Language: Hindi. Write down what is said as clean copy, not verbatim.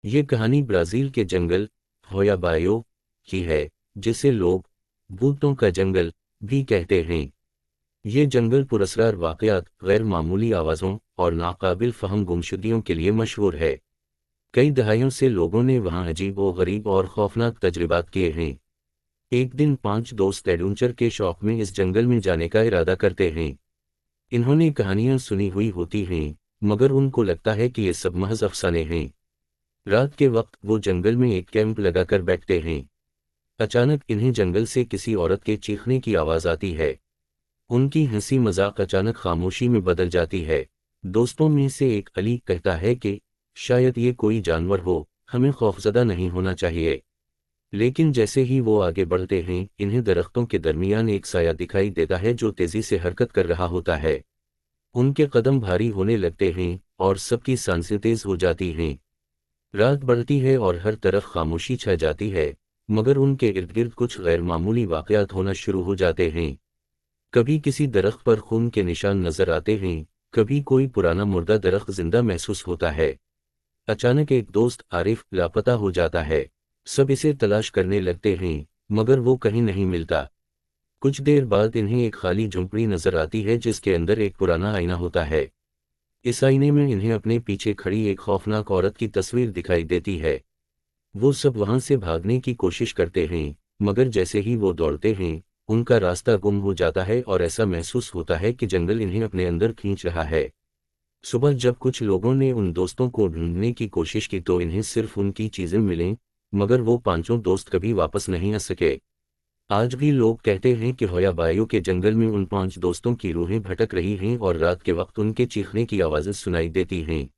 ये कहानी ब्राज़ील के जंगल होया बायो की है, जिसे लोग भूतों का जंगल भी कहते हैं। ये जंगल पुरस्कार वाक़यात, गैर मामूली आवाज़ों और नाकाबिल फ़हम गुमशुदगियों के लिए मशहूर है। कई दहाइयों से लोगों ने वहाँ अजीब व गरीब और खौफनाक तजुर्बात किए हैं। एक दिन 5 दोस्त एडवेंचर के शौक में इस जंगल में जाने का इरादा करते हैं। इन्होंने कहानियाँ सुनी हुई होती हैं, मगर उनको लगता है कि ये सब महज़ अफ़साने हैं। रात के वक्त वो जंगल में एक कैंप लगाकर बैठते हैं। अचानक इन्हें जंगल से किसी औरत के चीखने की आवाज़ आती है। उनकी हंसी मजाक अचानक खामोशी में बदल जाती है। दोस्तों में से एक अली कहता है कि शायद ये कोई जानवर हो, हमें खौफजदा नहीं होना चाहिए। लेकिन जैसे ही वो आगे बढ़ते हैं, इन्हें दरख्तों के दरमियान एक साया दिखाई देता है जो तेजी से हरकत कर रहा होता है। उनके कदम भारी होने लगते हैं और सबकी सांसें तेज हो जाती हैं। रात बढ़ती है और हर तरफ खामोशी छा जाती है, मगर उनके इर्द गिर्द कुछ गैर मामूली वाक़यात होना शुरू हो जाते हैं। कभी किसी दरख्त पर खून के निशान नजर आते हैं, कभी कोई पुराना मुर्दा दरख्त जिंदा महसूस होता है। अचानक एक दोस्त आरिफ लापता हो जाता है। सब इसे तलाश करने लगते हैं, मगर वो कहीं नहीं मिलता। कुछ देर बाद इन्हें एक खाली झोंपड़ी नजर आती है जिसके अंदर एक पुराना आईना होता है। इस आईने में इन्हें अपने पीछे खड़ी एक खौफनाक औरत की तस्वीर दिखाई देती है। वो सब वहां से भागने की कोशिश करते हैं, मगर जैसे ही वो दौड़ते हैं, उनका रास्ता गुम हो जाता है और ऐसा महसूस होता है कि जंगल इन्हें अपने अंदर खींच रहा है। सुबह जब कुछ लोगों ने उन दोस्तों को ढूंढने की कोशिश की तो इन्हें सिर्फ उनकी चीजें मिलें, मगर वो पांचों दोस्त कभी वापस नहीं आ सके। आज भी लोग कहते हैं कि होया बायो के जंगल में उन 5 दोस्तों की रूहें भटक रही हैं और रात के वक्त उनके चीखने की आवाज़ें सुनाई देती हैं।